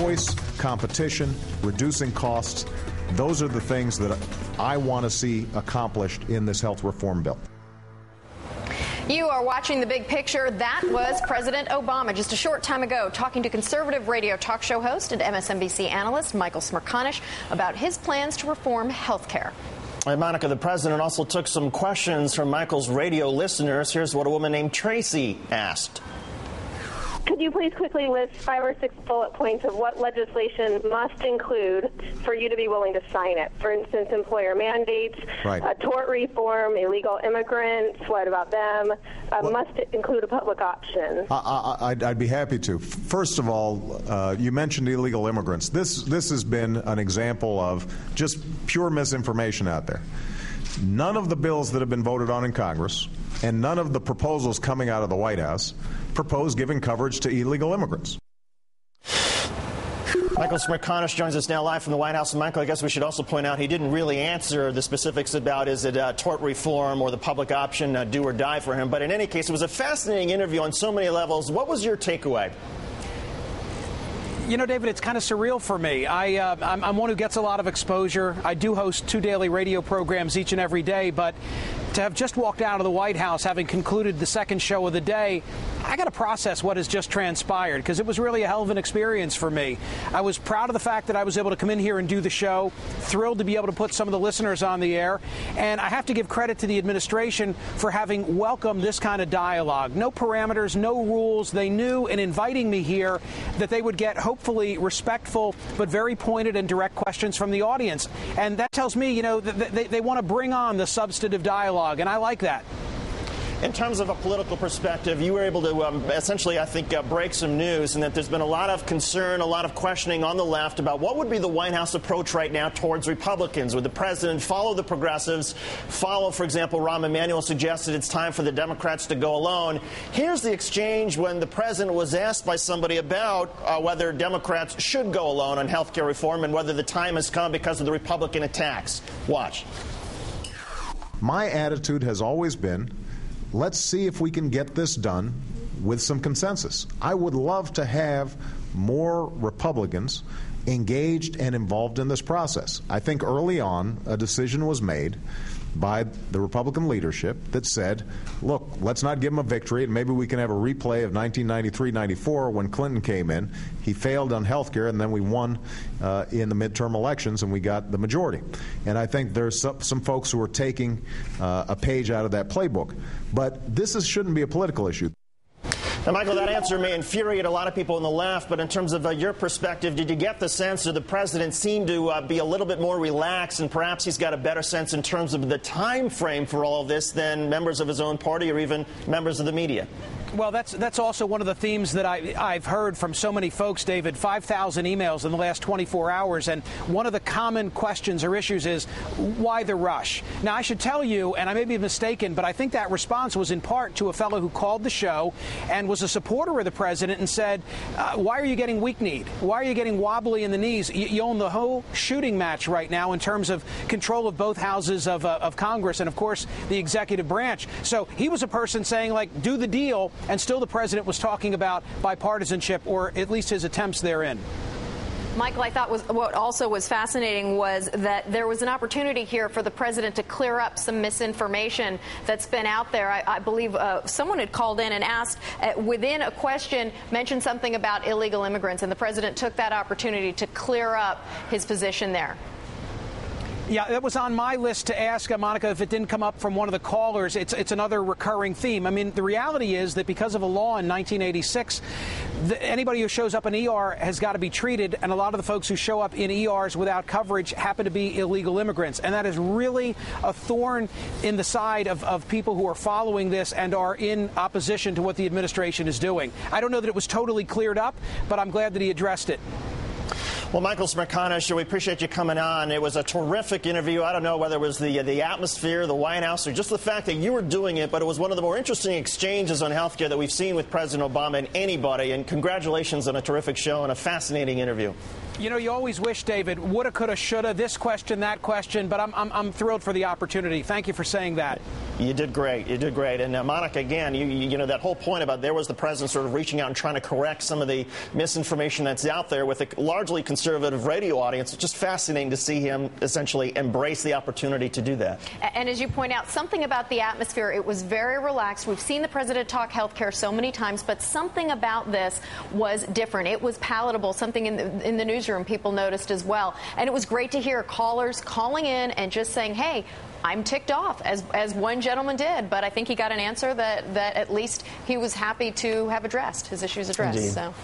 choice, competition, reducing costs. Those are the things that I want to see accomplished in this health reform bill. You are watching The Big Picture. That was President Obama just a short time ago talking to conservative radio talk show host and MSNBC analyst Michael Smerconish about his plans to reform health care. Hey, Monica, the president also took some questions from Michael's radio listeners. Here's what a woman named Tracy asked. Could you please quickly list 5 or 6 bullet points of what legislation must include for you to be willing to sign it? For instance, employer mandates, tort reform, illegal immigrants, what about them? Must include a public option. I'd be happy to. First of all, you mentioned illegal immigrants. This has been an example of just pure misinformation out there. None of the bills that have been voted on in Congress and none of the proposals coming out of the White House propose giving coverage to illegal immigrants. Michael Smerconish joins us now live from the White House. And Michael, I guess we should also point out he didn't really answer the specifics about is it tort reform or the public option, do or die for him. But in any case, it was a fascinating interview on so many levels. What was your takeaway? You know, David, it's kind of surreal for me. I'm one who gets a lot of exposure. I do host 2 daily radio programs each and every day, but to have just walked out of the White House, having concluded the second show of the day, I got to process what has just transpired because it was really a hell of an experience for me. I was proud of the fact that I was able to come in here and do the show, thrilled to be able to put some of the listeners on the air, and I have to give credit to the administration for having welcomed this kind of dialogue. No parameters, no rules. They knew in inviting me here that they would get hopefully respectful but very pointed and direct questions from the audience. And that tells me, you know, they want to bring on the substantive dialogue, and I like that. In terms of a political perspective, you were able to essentially, I think, break some news, and that there's been a lot of concern, a lot of questioning on the left about what would be the White House approach right now towards Republicans. Would the president follow the progressives, follow, for example, Rahm Emanuel suggested it's time for the Democrats to go alone. Here's the exchange when the president was asked by somebody about whether Democrats should go alone on health care reform and whether the time has come because of the Republican attacks. Watch. My attitude has always been, let's see if we can get this done with some consensus. I would love to have more Republicans engaged and involved in this process. I think early on a decision was made by the Republican leadership that said, look, let's not give him a victory, and maybe we can have a replay of 1993-94 when Clinton came in. He failed on health care, and then we won in the midterm elections, and we got the majority. And I think there's some folks who are taking a page out of that playbook. But this shouldn't be a political issue. Now, Michael, that answer may infuriate a lot of people on the left, but in terms of your perspective, did you get the sense that the president seemed to be a little bit more relaxed, and perhaps he's got a better sense in terms of the time frame for all of this than members of his own party or even members of the media? Well, that's also one of the themes that I've heard from so many folks, David. 5,000 emails in the last 24 hours, and one of the common questions or issues is, why the rush? Now, I should tell you, and I may be mistaken, but I think that response was in part to a fellow who called the show and was a supporter of the president and said, why are you getting weak-kneed? Why are you getting wobbly in the knees? You own the whole shooting match right now in terms of control of both houses of Congress and, of course, the executive branch. So he was a person saying, like, do the deal. And still the president was talking about bipartisanship, or at least his attempts therein. Michael, I thought what also was fascinating was that there was an opportunity here for the president to clear up some misinformation that's been out there. I believe someone had called in and asked within a question, mentioned something about illegal immigrants, and the president took that opportunity to clear up his position there. Yeah, that was on my list to ask, Monica, if it didn't come up from one of the callers. It's another recurring theme. I mean, the reality is that because of a law in 1986, anybody who shows up in ER has got to be treated, and a lot of the folks who show up in ERs without coverage happen to be illegal immigrants. And that is really a thorn in the side of people who are following this and are in opposition to what the administration is doing. I don't know that it was totally cleared up, but I'm glad that he addressed it. Well, Michael Smerconish, we appreciate you coming on. It was a terrific interview. I don't know whether it was the atmosphere, the White House, or just the fact that you were doing it, but it was one of the more interesting exchanges on health care that we've seen with President Obama and anybody. And congratulations on a terrific show and a fascinating interview. You know, you always wish, David, woulda, coulda, shoulda, this question, that question, but I'm thrilled for the opportunity. Thank you for saying that. You did great. You did great. And Monica, again, you know, that whole point about there was the president sort of reaching out and trying to correct some of the misinformation that's out there with a largely conservative radio audience. It's just fascinating to see him essentially embrace the opportunity to do that. And as you point out, something about the atmosphere, it was very relaxed. We've seen the president talk health care so many times, but something about this was different. It was palatable, something in the newsroom people noticed as well. And it was great to hear callers calling in and just saying, hey, I'm ticked off, as one gentleman did, but I think he got an answer that at least he was happy to have addressed, his issues addressed. So.